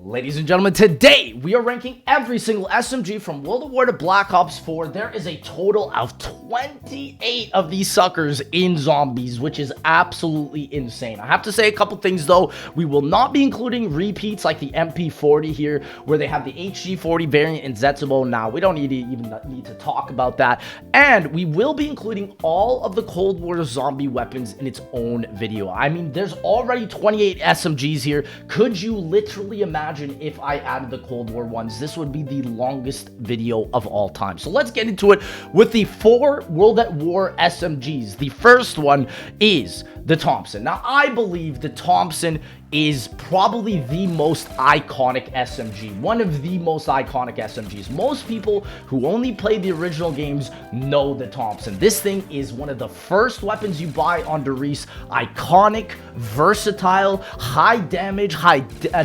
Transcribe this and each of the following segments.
Ladies and gentlemen, today we are ranking every single SMG from World at War to Black Ops 4. There is a total of 28 of these suckers in zombies, which is absolutely insane. I have to say a couple things though. We will not be including repeats like the MP40 here, where they have the HG40 variant in Zetsubo. Now, we don't even need to talk about that. And we will be including all of the Cold War zombie weapons in its own video. I mean, there's already 28 SMGs here. Could you literally imagine if I added the Cold War ones? This would be the longest video of all time. So let's get into it with the 4 World at War SMGs. The first one is the Thompson. Now, I believe the Thompson is probably the most iconic SMG, one of the most iconic SMGs. Most people who only played the original games know the Thompson. This thing is one of the first weapons you buy on Derice. Iconic, versatile, high damage,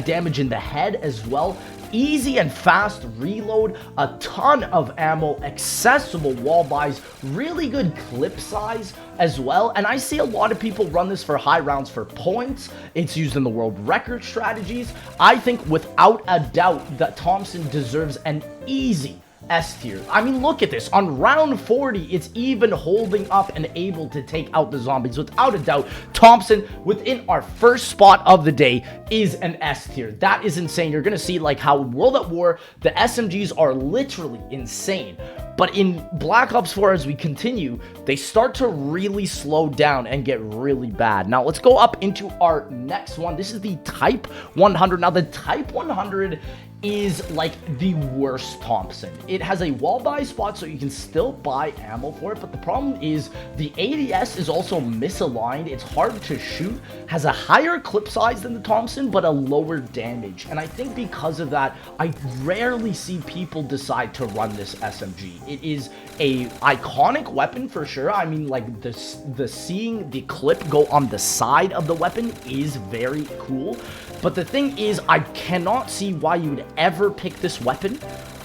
damage in the head as well. Easy and fast reload, a ton of ammo, accessible wall buys, really good clip size as well. And I see a lot of people run this for high rounds for points. It's used in the world record strategies. I think without a doubt that Thompson deserves an easy S tier. I mean, look at this. On round 40, it's even holding up and able to take out the zombies. Without a doubt, Thompson, within our first spot of the day, is an S tier. That is insane. You're going to see like how World at War, the SMGs are literally insane. But in Black Ops 4, as we continue, they start to really slow down and get really bad. Now, let's go up into our next one. This is the Type 100. Now, the Type 100 is like the worst Thompson. It has a wall buy spot, so you can still buy ammo for it, but the problem is the ADS is also misaligned. It's hard to shoot, has a higher clip size than the Thompson, but a lower damage. And I think because of that, I rarely see people decide to run this SMG. It is a iconic weapon for sure. I mean, like the seeing the clip go on the side of the weapon is very cool. But the thing is, I cannot see why you would ever pick this weapon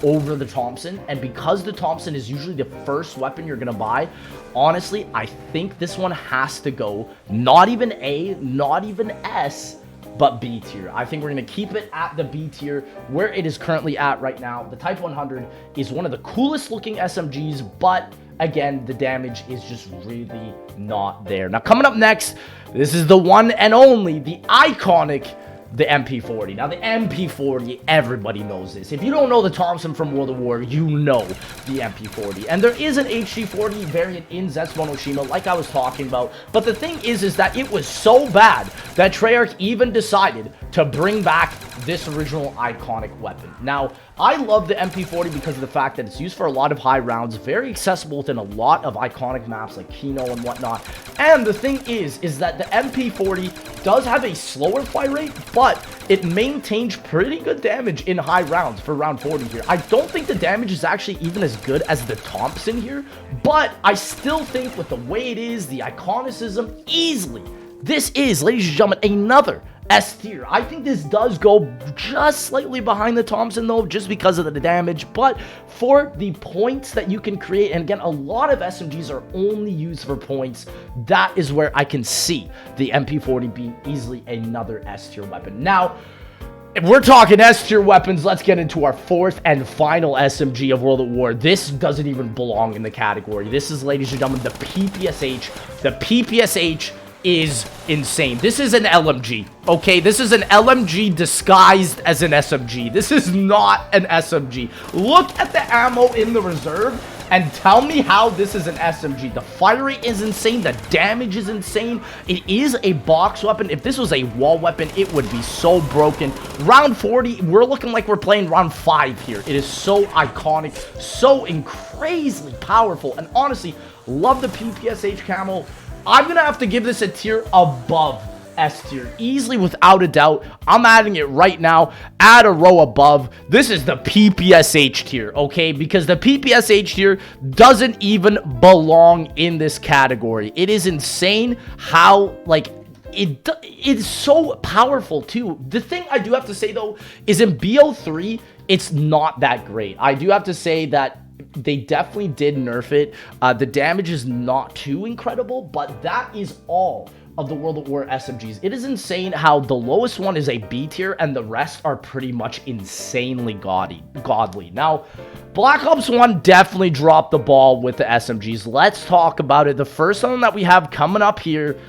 over the Thompson. And because the Thompson is usually the first weapon you're going to buy, honestly, I think this one has to go not even A, not even S, but B tier. I think we're going to keep it at the B tier where it is currently at right now. The Type 100 is one of the coolest looking SMGs, but again, the damage is just really not there. Now, coming up next, this is the one and only, the iconic, the MP40. Now, the MP40, everybody knows this. If you don't know the Thompson from World at War, you know the MP40. And there is an HG40 variant in Zetsubo no Shima, like I was talking about. But the thing is that it was so bad that Treyarch even decided to bring back this original iconic weapon. Now, I love the MP40 because of the fact that it's used for a lot of high rounds, very accessible within a lot of iconic maps like Kino and whatnot. And the thing is that the MP40 does have a slower fire rate, but it maintains pretty good damage in high rounds for round 40 here. I don't think the damage is actually even as good as the Thompson here, but I still think with the way it is, the iconicism, easily, this is, ladies and gentlemen, another S tier. I think this does go just slightly behind the Thompson though, just because of the damage, but for the points that you can create, and again, a lot of SMGs are only used for points, that is where I can see the MP40 being easily another S tier weapon. Now, if we're talking S tier weapons, let's get into our 4th and final SMG of World at War. This doesn't even belong in the category. This is, ladies and gentlemen, the PPSH. The PPSH is insane. This is an LMG, okay? This is an LMG disguised as an SMG. This is not an SMG. Look at the ammo in the reserve and tell me how this is an SMG. The fire rate is insane. The damage is insane. It is a box weapon. If this was a wall weapon, it would be so broken. Round 40, we're looking like we're playing round 5 here. It is so iconic, so crazily powerful, and honestly, love the PPSH camo. I'm going to have to give this a tier above S tier. Easily, without a doubt. I'm adding it right now. Add a row above. This is the PPSH tier, okay? Because the PPSH tier doesn't even belong in this category. It is insane how, like, it's so powerful, too. The thing I do have to say, though, is in BO3, it's not that great. I do have to say that they definitely did nerf it. The damage is not too incredible, but that is all of the World at War SMGs. It is insane how the lowest one is a B tier and the rest are pretty much insanely godly. Now, Black Ops 1 definitely dropped the ball with the SMGs. Let's talk about it. The first one that we have coming up here,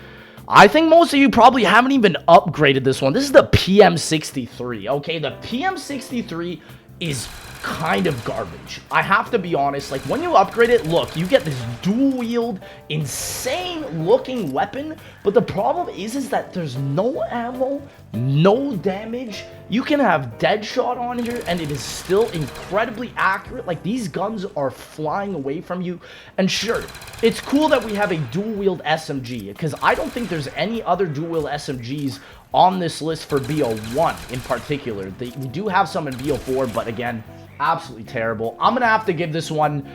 I think most of you probably haven't even upgraded this one. This is the PM63, okay? The PM63 is kind of garbage. I have to be honest. Like, when you upgrade it, look, you get this dual-wield, insane-looking weapon, but the problem is that there's no ammo, no damage. You can have Deadshot on here, and it is still incredibly accurate. Like, these guns are flying away from you, and sure, it's cool that we have a dual-wield SMG, because I don't think there's any other dual-wield SMGs on this list for BO1 in particular. We do have some in BO4, but again, absolutely terrible. I'm gonna have to give this one,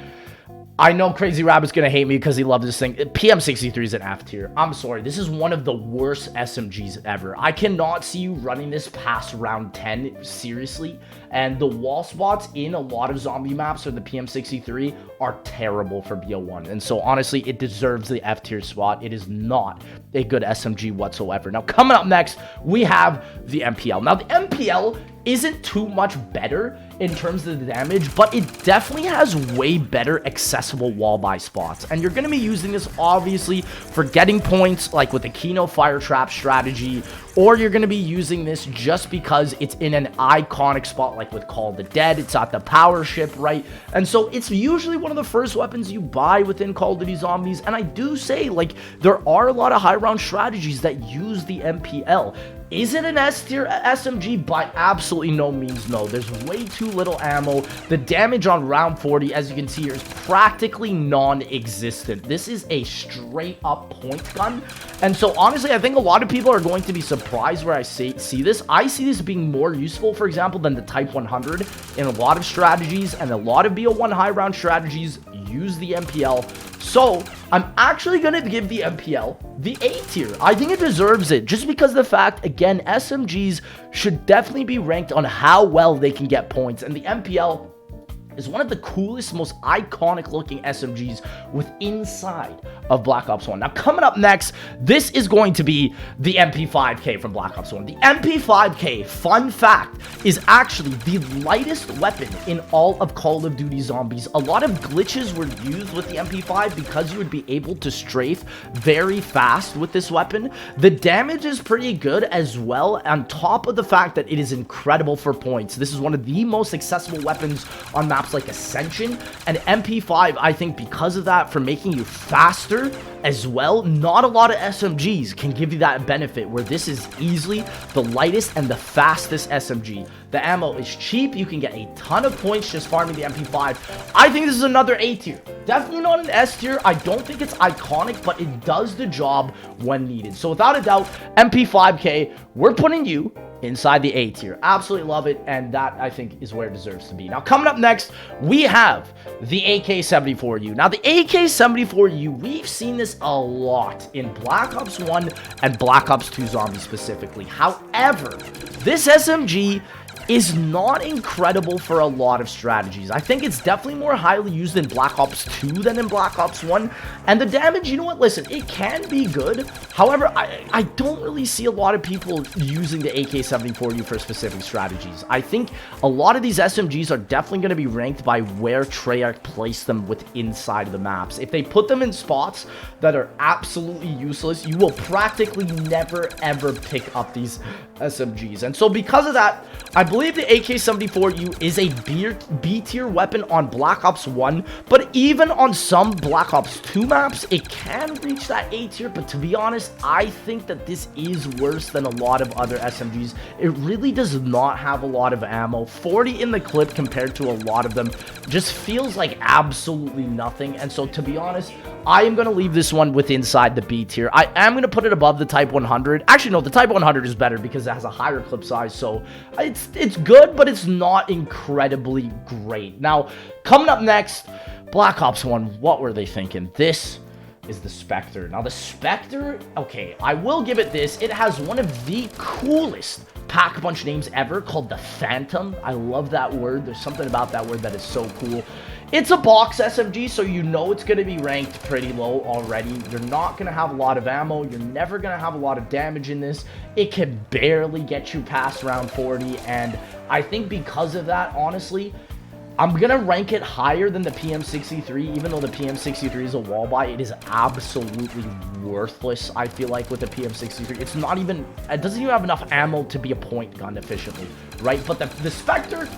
I know Crazy Rabbit's gonna hate me because he loves this thing. PM63 is an F tier. I'm sorry, this is one of the worst SMGs ever. I cannot see you running this past round 10, seriously. And the wall spots in a lot of zombie maps for the PM63 are terrible for BO1. And so honestly, it deserves the F tier spot. It is not a good SMG whatsoever. Now, coming up next, we have the MPL. Now, the MPL isn't too much better in terms of the damage, but it definitely has way better accessible wall buy spots. And you're going to be using this obviously for getting points, like with the Kino fire trap strategy, or you're going to be using this just because it's in an iconic spot, like with Call of the Dead. It's at the power ship, right? And so it's usually one of the first weapons you buy within Call of Duty Zombies. And I do say, like, there are a lot of high round strategies that use the MPL. Is it an S tier SMG? By absolutely no means, no. There's way too little ammo. The damage on round 40, as you can see here, is practically non-existent. This is a straight up point gun. And so honestly, I think a lot of people are going to be surprised where I see this. I see this being more useful, for example, than the Type 100 in a lot of strategies, and a lot of BO1 high round strategies use the MPL. So I'm actually going to give the MPL the A tier. I think it deserves it just because of the fact, again, SMGs should definitely be ranked on how well they can get points. And the MPL is one of the coolest, most iconic looking SMGs with inside of Black Ops 1. Now, coming up next, this is going to be the MP5K from Black Ops 1. The MP5K, fun fact, is actually the lightest weapon in all of Call of Duty Zombies. A lot of glitches were used with the MP5 because you would be able to strafe very fast with this weapon. The damage is pretty good as well, on top of the fact that it is incredible for points. This is one of the most accessible weapons on maps like Ascension, and MP5, I think because of that, for making you faster as well. Not a lot of SMGs can give you that benefit, where this is easily the lightest and the fastest SMG. The ammo is cheap. You can get a ton of points just farming the MP5. I think this is another A tier. Definitely not an S tier. I don't think it's iconic, but it does the job when needed. So without a doubt, MP5K, we're putting you inside the A tier. Absolutely love it, and that, I think, is where it deserves to be. Now, coming up next, we have the AK-74U. Now, the AK-74U, we've seen this a lot in Black Ops 1 and Black Ops 2 Zombies specifically. However, this SMG is not incredible for a lot of strategies. I think it's definitely more highly used in Black Ops 2 than in Black Ops 1. And the damage, you know what, listen, it can be good. However, I don't really see a lot of people using the AK-74U for specific strategies. I think a lot of these SMGs are definitely going to be ranked by where Treyarch placed them with inside the maps. If they put them in spots that are absolutely useless, you will practically never ever pick up these SMGs. And so because of that, I believe the AK-74U is a B tier weapon on Black Ops 1, but even on some Black Ops 2 maps, it can reach that A tier. But to be honest, I think that this is worse than a lot of other SMGs. It really does not have a lot of ammo. 40 in the clip compared to a lot of them just feels like absolutely nothing. And so to be honest, I am going to leave this one with inside the B tier. I am going to put it above the Type 100. Actually, no, the Type 100 is better because it has a higher clip size. So it's good, but it's not incredibly great. Now, coming up next, Black Ops 1, what were they thinking? This is the Specter. Now, the Specter, okay, I will give it this. It has one of the coolest pack-a-punch names ever called the Phantom. I love that word. There's something about that word that is so cool. It's a box SMG, so you know it's going to be ranked pretty low already. You're not going to have a lot of ammo. You're never going to have a lot of damage in this. It can barely get you past round 40, and I think because of that, honestly, I'm going to rank it higher than the PM63, even though the PM63 is a wall buy. It is absolutely worthless, I feel like, with the PM63. It's not even, it doesn't even have enough ammo to be a point gun efficiently, right? But the Specter,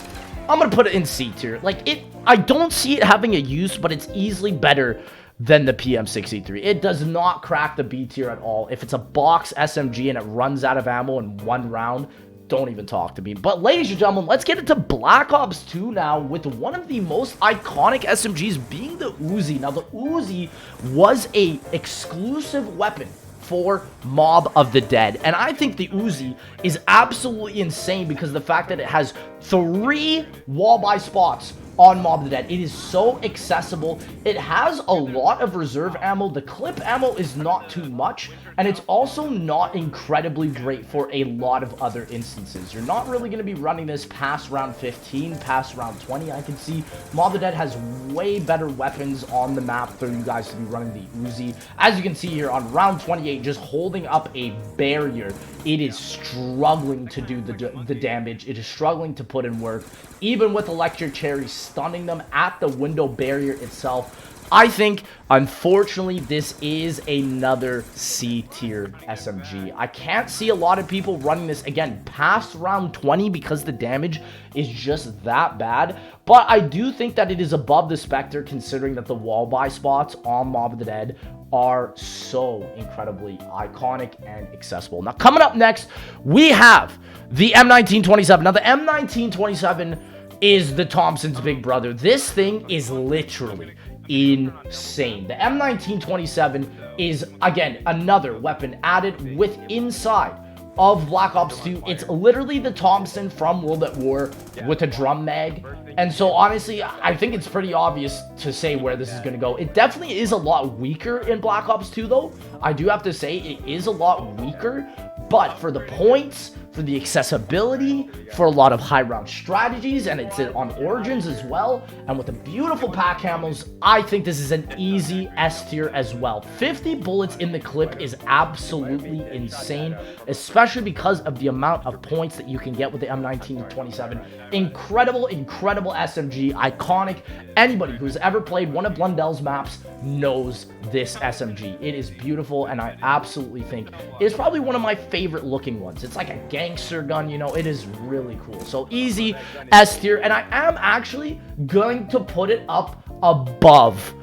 I'm going to put it in C tier. Like, I don't see it having a use, but it's easily better than the PM63. It does not crack the B tier at all. If it's a box SMG and it runs out of ammo in one round, don't even talk to me. But ladies and gentlemen, let's get into Black Ops 2 now, with one of the most iconic SMGs being the Uzi. Now, the Uzi was a exclusive weapon for Mob of the Dead, and I think the Uzi is absolutely insane because of the fact that it has 3 wall buy spots on Mob of the Dead. It is so accessible. It has a lot of reserve ammo. The clip ammo is not too much, and it's also not incredibly great for a lot of other instances. You're not really going to be running this past round 15, past round 20. I can see Mob of the Dead has way better weapons on the map for you guys to be running the Uzi. As you can see here on round 28, just holding up a barrier, it is struggling to do the damage. It is struggling to put in work, even with Electric Cherry stunning them at the window barrier itself. I think, unfortunately, this is another C-tier SMG. I can't see a lot of people running this, again, past round 20 because the damage is just that bad. But I do think that it is above the Specter, considering that the wall buy spots on Mob of the Dead are so incredibly iconic and accessible. Now, coming up next, we have the M1927. Now, the M1927 is the Thompson's big brother. This thing is literally insane. The M1927 is, again, another weapon added with inside of Black Ops 2. It's literally the Thompson from World at War with a drum mag. And so, honestly, I think it's pretty obvious to say where this is going to go. It definitely is a lot weaker in Black Ops 2, though. I do have to say it is a lot weaker. But for the points, for the accessibility, for a lot of high round strategies, and it's on Origins as well, and with the beautiful pack camos, I think this is an easy S tier as well. 50 bullets in the clip is absolutely insane, especially because of the amount of points that you can get with the M1927. Incredible, incredible SMG, iconic. Anybody who's ever played one of Blundell's maps knows this SMG. It is beautiful, and I absolutely think it's probably one of my favorite looking ones. It's like a gangster gun, you know. It is really cool. So easy S tier, and I am actually going to put it up above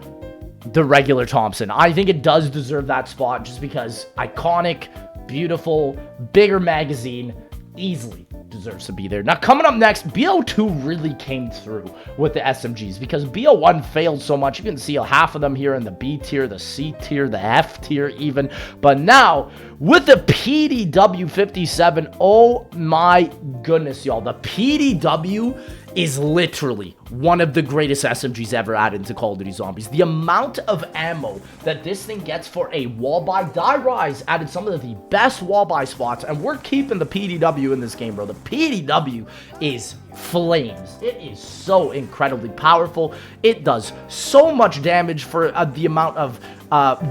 the regular Thompson. I think it does deserve that spot just because iconic, beautiful, bigger magazine, easily deserves to be there. Now, coming up next, BO2 really came through with the SMGs because BO1 failed so much. You can see half of them here in the B tier, the C tier, the F tier even. But now, with the PDW-57, oh my goodness, y'all. The PDW is literally one of the greatest SMGs ever added into Call of Duty Zombies. The amount of ammo that this thing gets for a wall buy, Die Rise added some of the best wall buy spots, and we're keeping the PDW in this game, bro. The PDW is flames. It is so incredibly powerful. It does so much damage for the amount of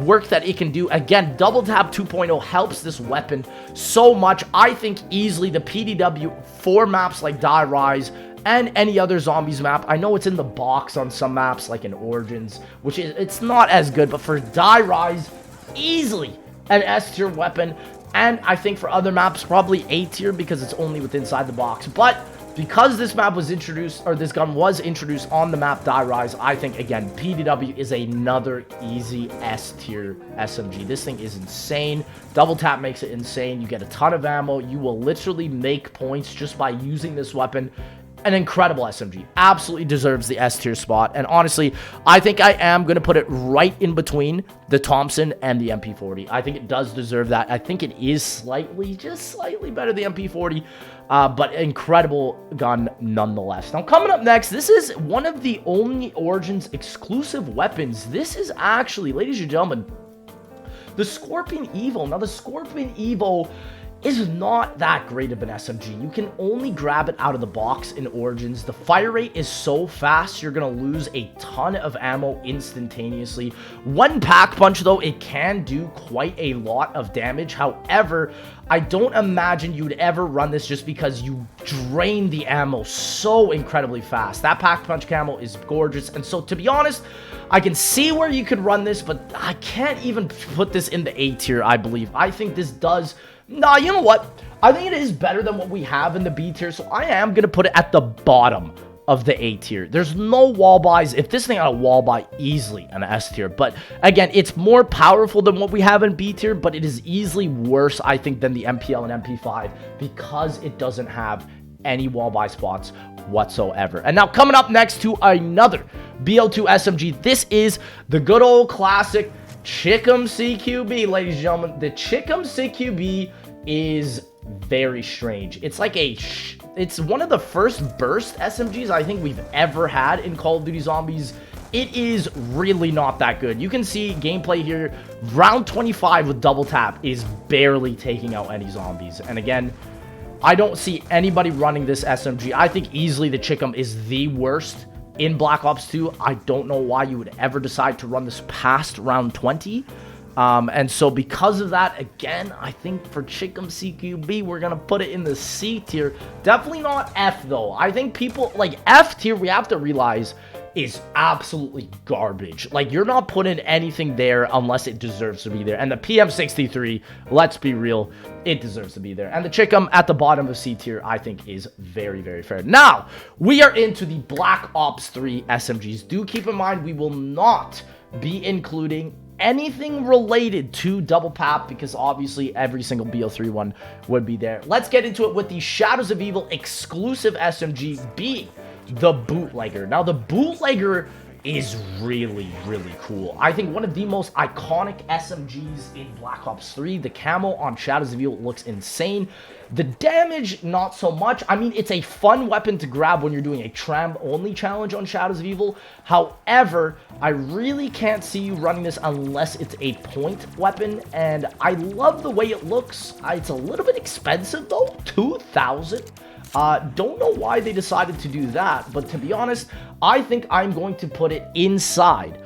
work that it can do. Again, Double Tap 2.0 helps this weapon so much. I think easily the PDW for maps like Die Rise and any other Zombies map. I know it's in the box on some maps, like in Origins, which is, it's not as good, but for Die Rise, easily an S tier weapon. And I think for other maps, probably A tier because it's only with inside the box. But because this map was introduced, or this gun was introduced on the map Die Rise, I think, again, PDW is another easy S tier SMG. This thing is insane. Double tap makes it insane. You get a ton of ammo. You will literally make points just by using this weapon. An incredible SMG. Absolutely deserves the S tier spot. And honestly, I think I am going to put it right in between the Thompson and the MP40. I think it does deserve that. I think it is slightly, just slightly better than the MP40. But incredible gun nonetheless. Now, coming up next, this is one of the only Origins exclusive weapons. This is actually, ladies and gentlemen, the Scorpion Evo. Now, the Scorpion Evo is not that great of an SMG. You can only grab it out of the box in Origins. The fire rate is so fast, you're going to lose a ton of ammo instantaneously. One pack punch, though, it can do quite a lot of damage. However, I don't imagine you'd ever run this just because you drain the ammo so incredibly fast. That pack punch camo is gorgeous. And so, to be honest, I can see where you could run this, but I can't even put this in the A tier, I believe. I think this does... Nah, you know what? I think it is better than what we have in the B tier, so I am going to put it at the bottom of the A tier. There's no wall buys. If this thing had a wall buy, easily an S tier. But again, it's more powerful than what we have in B tier, but it is easily worse, I think, than the MPL and MP5 because it doesn't have any wall buy spots whatsoever. And now coming up next to another BO2 SMG, this is the good old classic Chickum CQB, ladies and gentlemen. The Chickum CQB is very strange. It's like it's one of the first burst SMGs I think we've ever had in Call of Duty Zombies. It is really not that good. You can see gameplay here. Round 25 with double tap is barely taking out any zombies. And again, I don't see anybody running this SMG. I think easily the Chickum is the worst in Black Ops 2. I don't know why you would ever decide to run this past round 20. And so because of that, again, I think for Chickum CQB, we're going to put it in the C tier. Definitely not F, though. I think people, like, F tier, we have to realize, is absolutely garbage. Like, you're not putting anything there unless it deserves to be there. And the PM63, let's be real, it deserves to be there. And the Chickum at the bottom of C tier, I think, is very, very fair. Now, we are into the Black Ops 3 SMGs. Do keep in mind, we will not be including anything related to double tap because obviously every single BO3 one would be there. Let's get into it with the Shadows of Evil exclusive SMG being the Bootlegger. Now, the Bootlegger is really, really cool. I think one of the most iconic SMGs in Black Ops 3. The camo on Shadows of Evil looks insane. The damage, not so much. I mean, it's a fun weapon to grab when you're doing a tram-only challenge on Shadows of Evil. However, I really can't see you running this unless it's a point weapon, and I love the way it looks. It's a little bit expensive, though. 2,000. Don't know why they decided to do that, but to be honest, I think I'm going to put it inside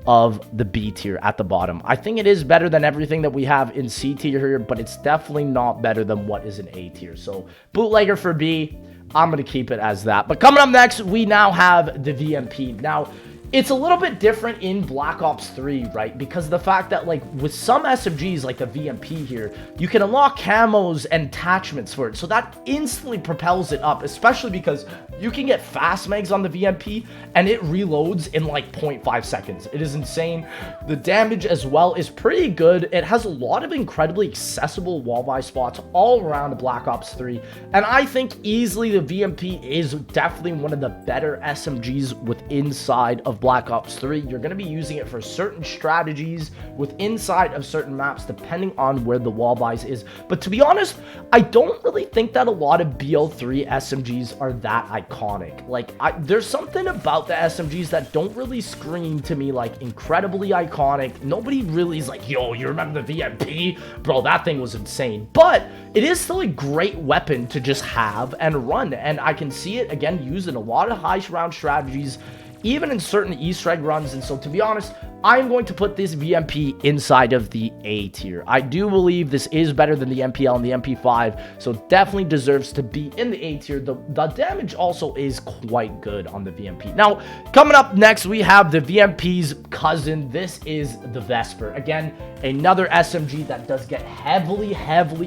of the B tier at the bottom. I think it is better than everything that we have in C tier here, but it's definitely not better than what is in A tier. So Bootlegger for B, I'm going to keep it as that. But coming up next, we now have the VMP. Now, it's a little bit different in Black Ops 3, right? Because of the fact that, like, with some SMGs, like the VMP here, you can unlock camos and attachments for it. So that instantly propels it up, especially because you can get fast mags on the VMP, and it reloads in, like, 0.5 seconds. It is insane. The damage as well is pretty good. It has a lot of incredibly accessible wall buy spots all around Black Ops 3. And I think easily the VMP is definitely one of the better SMGs with inside of Black Ops 3. You're going to be using it for certain strategies with inside of certain maps depending on where the wall buys is. But to be honest, I don't really think that a lot of BO3 SMGs are that iconic. Like, there's something about the SMGs that don't really scream to me like incredibly iconic. Nobody really is like, yo, you remember the VMP? Bro, that thing was insane. But it is still a great weapon to just have and run. And I can see it, again, used in a lot of high round strategies, even in certain Easter egg runs. And so, to be honest, I'm going to put this VMP inside of the A tier. I do believe this is better than the MPL and the MP5, so definitely deserves to be in the A tier. The damage also is quite good on the VMP. Now, coming up next, we have the VMP's cousin. This is the Vesper. Again, another SMG that does get heavily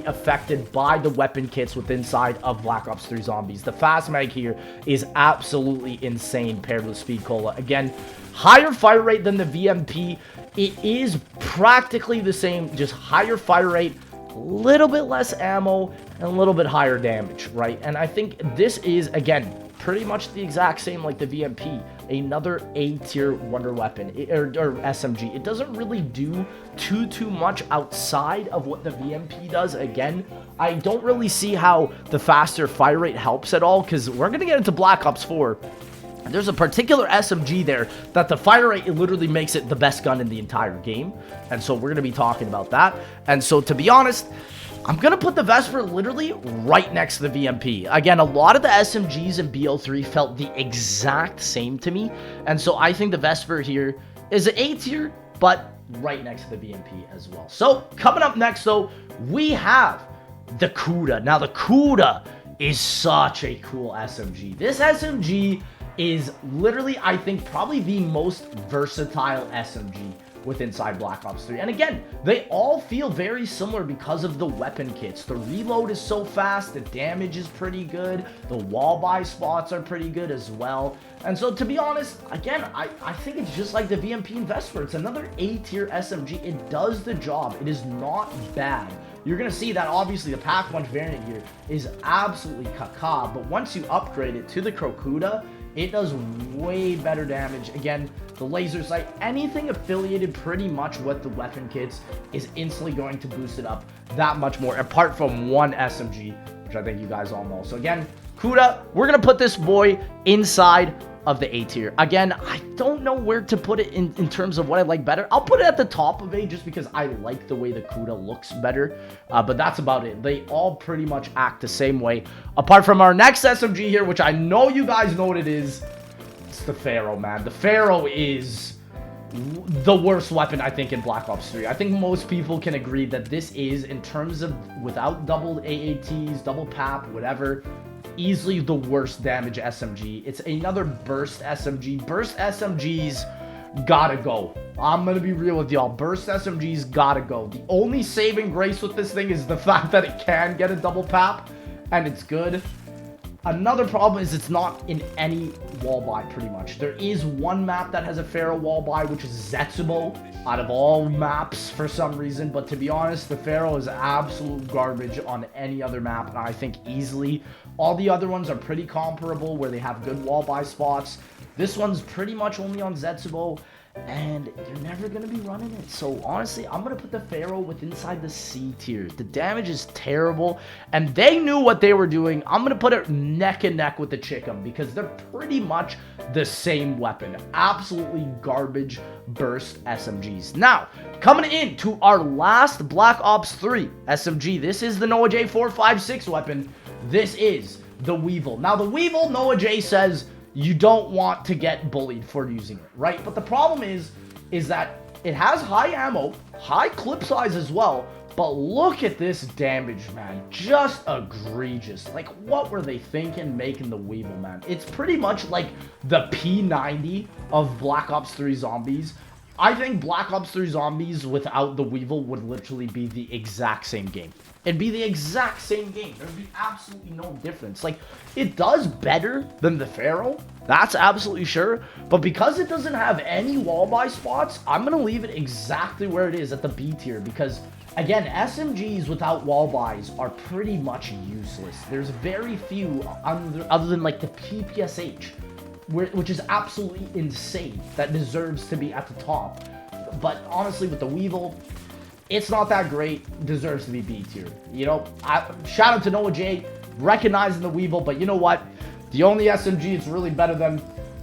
affected by the weapon kits with inside of Black Ops 3 Zombies. The fast mag here is absolutely insane paired with Speed Cola. Again, higher fire rate than the VMP. It is practically the same, just higher fire rate, a little bit less ammo, and a little bit higher damage, right? And I think this is, again, pretty much the exact same like the VMP. Another A-tier wonder weapon, or SMG. It doesn't really do too much outside of what the VMP does. Again, I don't really see how the faster fire rate helps at all, because we're going to get into Black Ops 4. There's a particular SMG there that the fire rate, it literally makes it the best gun in the entire game. And so we're going to be talking about that. And so, to be honest, I'm going to put the Vesper literally right next to the VMP. Again, a lot of the SMGs in BO3 felt the exact same to me. And so I think the Vesper here is an A tier, but right next to the VMP as well. So coming up next, though, we have the Cuda. Now, the Cuda is such a cool SMG. This SMG is literally, I think, probably the most versatile SMG with inside Black Ops 3. And again, they all feel very similar because of the weapon kits. The reload is so fast, the damage is pretty good, the wall buy spots are pretty good as well. And so, to be honest, again, I think it's just like the VMP and Vesper. It's another A-tier SMG. It does the job. It is not bad. You're going to see that, obviously, the Pack Punch variant here is absolutely caca, but once you upgrade it to the Cuda, it does way better damage. Again, the laser sight, anything affiliated pretty much with the weapon kits is instantly going to boost it up that much more, apart from one SMG, which I think you guys all know. So again, Cuda, we're going to put this boy inside of the A tier. Again, I don't know where to put it in terms of what I like better. I'll put it at the top of A just because I like the way the Cuda looks better, but that's about it. They all pretty much act the same way, apart from our next SMG here, which I know you guys know what it is. It's the Pharaoh, man. The Pharaoh is the worst weapon, I think, in Black Ops 3. I think most people can agree that this is, in terms of without double AATs, double PAP, whatever, easily the worst damage SMG. It's another burst SMG. Burst SMGs gotta go. I'm gonna be real with y'all. Burst SMGs gotta go. The only saving grace with this thing is the fact that it can get a double PAP, and it's good. Another problem is it's not in any wall buy, pretty much. There is one map that has a Pharaoh wall buy, which is Zetsubo, out of all maps for some reason. But to be honest, the Pharaoh is absolute garbage on any other map, and I think easily all the other ones are pretty comparable, where they have good wall buy spots. This one's pretty much only on Zetsubo, and you're never going to be running it. So honestly, I'm going to put the Pharaoh with inside the C tier. The damage is terrible, and they knew what they were doing. I'm going to put it neck and neck with the Chickum because they're pretty much the same weapon. Absolutely garbage burst SMGs. Now, coming into our last Black Ops 3 SMG, this is the Noah J456 weapon. This is the Weevil. Now, the Weevil, Noah J says, you don't want to get bullied for using it, right? But the problem is that it has high ammo, high clip size as well, but look at this damage, man. Just egregious. Like, what were they thinking making the Weevil, man? It's pretty much like the P90 of Black Ops 3 Zombies. I think Black Ops 3 Zombies without the Weevil would literally be the exact same game. It'd be the exact same game. There'd be absolutely no difference. Like, it does better than the Pharaoh. That's absolutely sure. But because it doesn't have any wall buy spots, I'm going to leave it exactly where it is at the B tier. Because, again, SMGs without wall buys are pretty much useless. There's very few other than, like, the PPSH, which is absolutely insane, that deserves to be at the top. But honestly, with the Weevil, it's not that great, deserves to be B tier. You know, shout out to Noah J recognizing the Weevil, but you know what? The only SMG it's really better than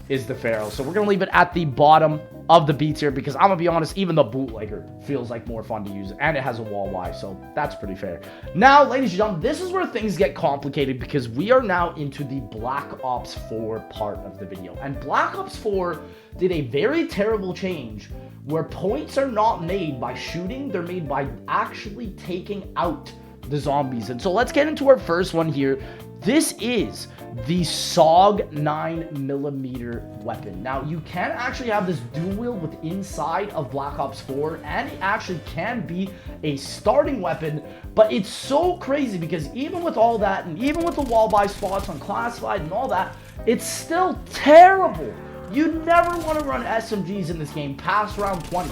is the Pharaoh. So we're going to leave it at the bottom of the B tier because I'm going to be honest, even the bootlegger feels like more fun to use, and it has a wall Y, so that's pretty fair. Now, ladies and gentlemen, this is where things get complicated because we are now into the Black Ops 4 part of the video. And Black Ops 4 did a very terrible change where points are not made by shooting, they're made by actually taking out the zombies. And so let's get into our first one here. This is the SOG 9mm weapon. Now, you can actually have this dual wield with inside of Black Ops 4, and it actually can be a starting weapon, but it's so crazy because even with all that, and even with the wall buy spots on classified and all that, it's still terrible. You never want to run SMGs in this game past round 20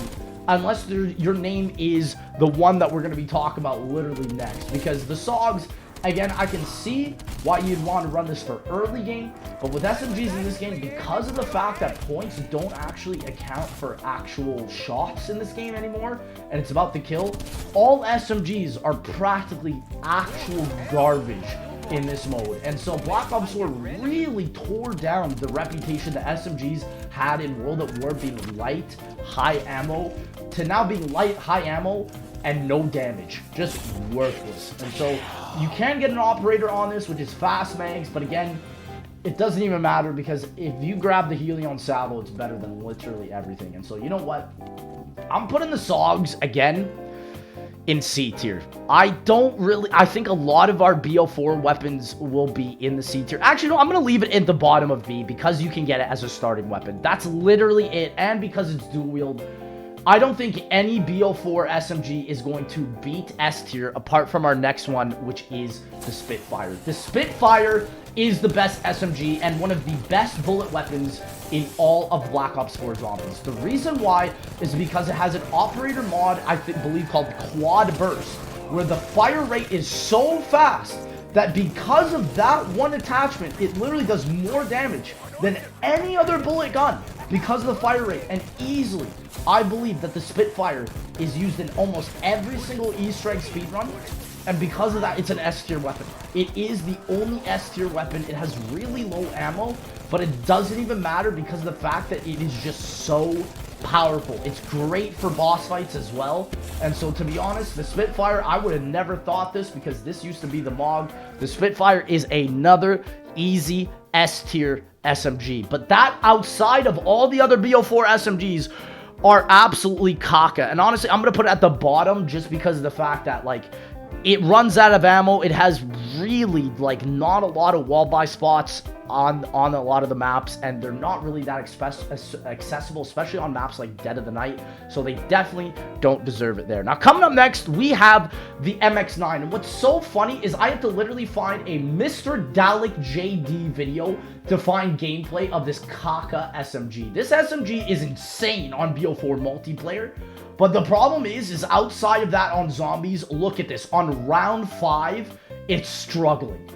unless your name is the one that we're going to be talking about literally next. Because the SOGs, again, I can see why you'd want to run this for early game, but with SMGs in this game, because of the fact that points don't actually account for actual shots in this game anymore, and it's about the kill, all SMGs are practically actual garbage in this mode. And so Black Ops 4 really tore down the reputation that SMGs had in World at War being light, high ammo, to now being light, high ammo, and no damage. Just worthless. And so you can get an operator on this, which is fast mags, but again, it doesn't even matter because if you grab the Helion Salvo, it's better than literally everything. And so you know what? I'm putting the SOGs again in C tier. I think a lot of our BO4 weapons will be in the C tier. Actually, no, I'm going to leave it in the bottom of B because you can get it as a starting weapon. That's literally it. And because it's dual wield, I don't think any BO4 SMG is going to beat S tier apart from our next one, which is the Spitfire. The Spitfire is the best SMG and one of the best bullet weapons in all of Black Ops 4 Zombies. The reason why is because it has an operator mod, I believe, called Quad Burst, where the fire rate is so fast that because of that one attachment, it literally does more damage than any other bullet gun because of the fire rate. And easily, I believe that the Spitfire is used in almost every single Easter egg speedrun. And because of that, it's an S tier weapon. It is the only S tier weapon. It has really low ammo, but it doesn't even matter because of the fact that it is just so powerful. It's great for boss fights as well. And so, to be honest, the Spitfire, I would have never thought this because this used to be the MOG. The Spitfire is another easy S tier SMG. But that, outside of all the other BO4 SMGs, are absolutely caca. And honestly, I'm going to put it at the bottom just because of the fact that, like, it runs out of ammo. It has really, like, not a lot of wall buy spots on a lot of the maps, and they're not really that accessible, especially on maps like Dead of the Night, so they definitely don't deserve it there. Now, coming up next, we have the MX-9, and what's so funny is I have to literally find a Mr. Dalek JD video to find gameplay of this caca SMG. This SMG is insane on BO4 multiplayer, but the problem is outside of that on Zombies, look at this. On round 5, it's struggling.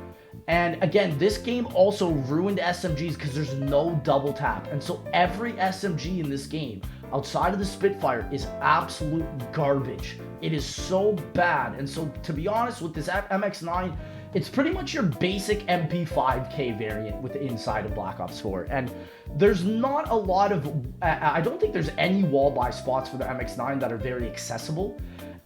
And again, this game also ruined SMGs because there's no double tap. And so every SMG in this game, outside of the Spitfire, is absolute garbage. It is so bad. And so, to be honest, with this MX-9, it's pretty much your basic MP5K variant with the inside of Black Ops 4. And there's not a lot of... I don't think there's any wall buy spots for the MX-9 that are very accessible.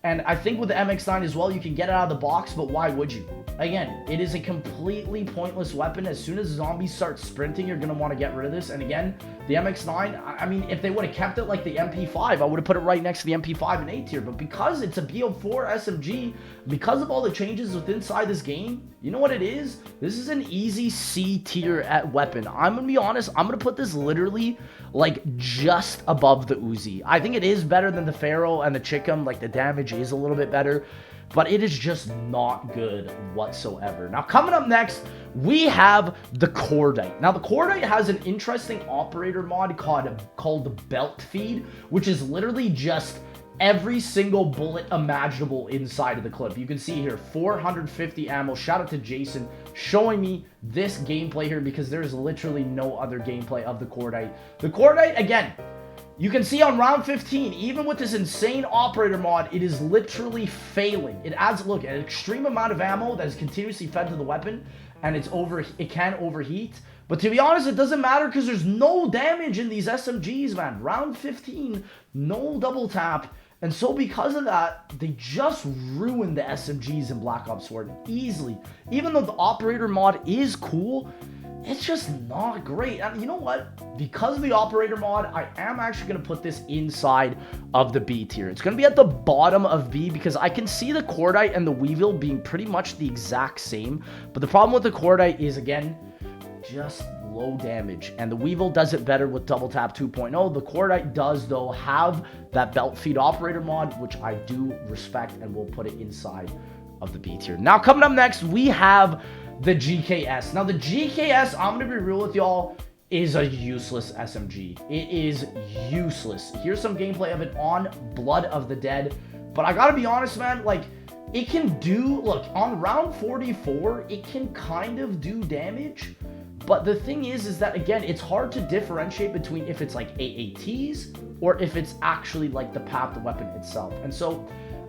And I think with the MX-9 as well, you can get it out of the box, but why would you? Again, it is a completely pointless weapon. As soon as zombies start sprinting, you're going to want to get rid of this. And again, the MX-9, I mean, if they would have kept it like the MP5, I would have put it right next to the MP5 in A tier. But because it's a BO4 SMG, because of all the changes within inside this game, you know what it is? This is an easy C tier weapon. I'm going to be honest, I'm going to put this literally like just above the Uzi. I think it is better than the Pharaoh and the Chickum. Like, the damage is a little bit better, but it is just not good whatsoever. Now, coming up next, we have the Cordite. Now, the Cordite has an interesting operator mod called the Belt Feed, which is literally just every single bullet imaginable inside of the clip. You can see here, 450 ammo. Shout out to Jason showing me this gameplay here because there's literally no other gameplay of the Cordite. The Cordite, again, you can see on round 15, even with this insane operator mod, it is literally failing. It adds, look, an extreme amount of ammo that is continuously fed to the weapon, and it can overheat. But to be honest, it doesn't matter because there's no damage in these SMGs, man. Round 15, no double tap. And so because of that, they just ruined the SMGs in Black Ops 4 easily. Even though the operator mod is cool, it's just not great. And you know what? Because of the operator mod, I am actually going to put this inside of the B tier. It's going to be at the bottom of B because I can see the Cordite and the Weevil being pretty much the exact same. But the problem with the Cordite is, again, just low damage. And the Weevil does it better with Double Tap 2.0. The Cordite does, though, have that Belt Feed operator mod, which I do respect, and we'll put it inside of the B tier. Now, coming up next, we have the GKS. Now, the GKS, I'm going to be real with y'all, is a useless SMG. It is useless. Here's some gameplay of it on Blood of the Dead. But I got to be honest, man, like, it can do, look, on round 44, it can kind of do damage. But the thing is that, again, it's hard to differentiate between if it's like AATs or if it's actually like the path, the weapon itself. And so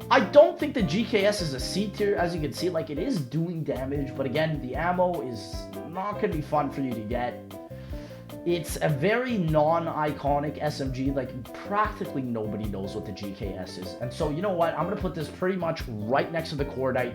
I don't think the GKS is a C tier. As you can see, like, it is doing damage, but again, the ammo is not going to be fun for you to get. It's a very non-iconic SMG. Like, practically nobody knows what the GKS is. And so, you know what? I'm going to put this pretty much right next to the Cordite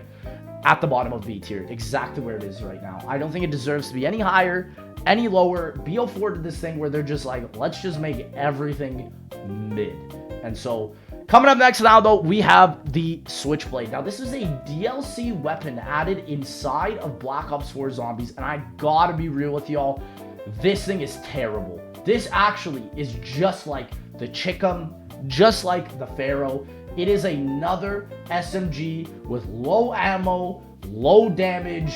at the bottom of B tier. Exactly where it is right now. I don't think it deserves to be any higher, any lower. BO4 did this thing where they're just like, let's just make everything mid. And so, coming up next now, though, we have the Switchblade. Now, this is a DLC weapon added inside of Black Ops 4 Zombies. And I gotta be real with y'all. This thing is terrible. This actually is just like the Chickum, just like the Pharaoh. It is another SMG with low ammo, low damage,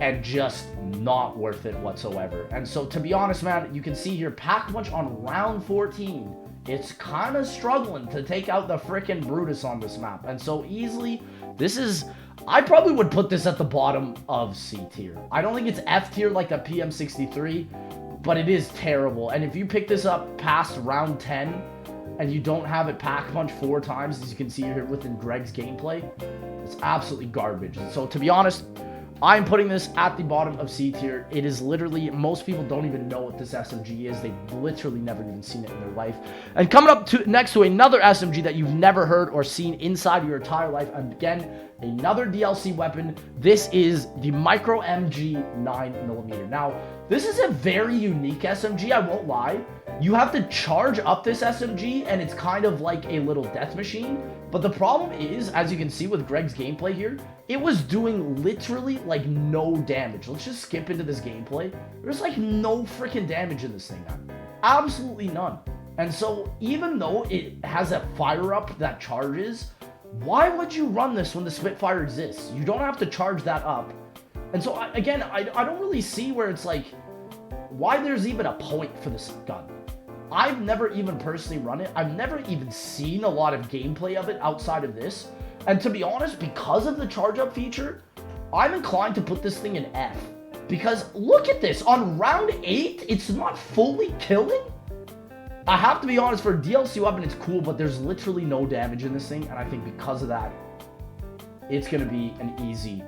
and just not worth it whatsoever. And so, to be honest, man, you can see here, pack punch on round 14. It's kind of struggling to take out the frickin' Brutus on this map. And so, easily, this is... I probably would put this at the bottom of C tier. I don't think it's F tier like the PM63, but it is terrible. And if you pick this up past round 10 and you don't have it pack punch 4 times, as you can see here within Greg's gameplay, it's absolutely garbage. And so, to be honest, I'm putting this at the bottom of C tier. It is literally, most people don't even know what this SMG is. They've literally never even seen it in their life. And coming up next to another SMG that you've never heard or seen inside your entire life, again, another DLC weapon. This is the Micro MG 9mm. Now, this is a very unique SMG, I won't lie. You have to charge up this SMG, and it's kind of like a little death machine. But the problem is, as you can see with Greg's gameplay here, it was doing literally like no damage. Let's just skip into this gameplay. There's like no freaking damage in this thing, man. Absolutely none. And so even though it has a fire up that charges, why would you run this when the Spitfire exists? You don't have to charge that up. And so again, I don't really see where it's like, why there's even a point for this gun. I've never even personally run it. I've never even seen a lot of gameplay of it outside of this. And to be honest, because of the charge up feature, I'm inclined to put this thing in F. Because look at this, on round 8, it's not fully killing. I have to be honest, for a DLC weapon, it's cool, but there's literally no damage in this thing. And I think because of that, it's going to be an easy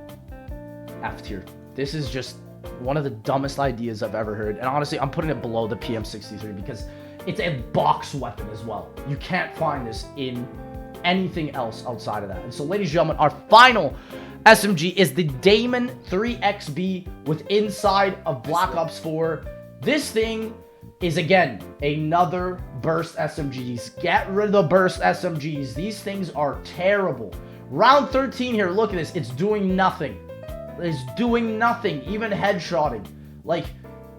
F tier. This is just one of the dumbest ideas I've ever heard. And honestly, I'm putting it below the PM63 because it's a box weapon as well. You can't find this in anything else outside of that. And so, ladies and gentlemen, our final SMG is the Damon 3XB with inside of Black Ops 4. This thing is, again, another burst SMGs. Get rid of the burst SMGs. These things are terrible. Round 13 here, look at this. It's doing nothing. It's doing nothing, even headshotting. Like,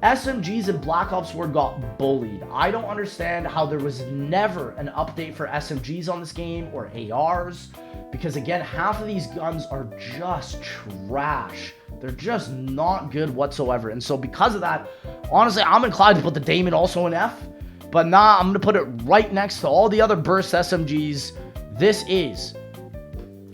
SMGs in Black Ops 4 got bullied. I don't understand how there was never an update for SMGs on this game or ARs, because again, half of these guns are just trash. They're just not good whatsoever. And so because of that, honestly, I'm inclined to put the Damon also in F, but nah, I'm going to put it right next to all the other burst SMGs. This is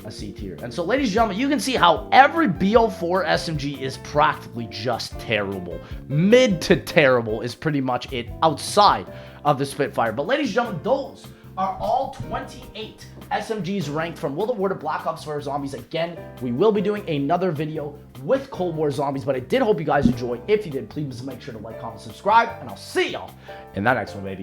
a C tier. And so, ladies and gentlemen, you can see how every BO4 SMG is practically just terrible. Mid to terrible is pretty much it outside of the Spitfire. But ladies and gentlemen, those are all 28 SMGs ranked from World War to Black Ops 4 Zombies. Again, we will be doing another video with Cold War Zombies, but I did hope you guys enjoyed. If you did, please make sure to like, comment, subscribe, and I'll see y'all in that next one, baby.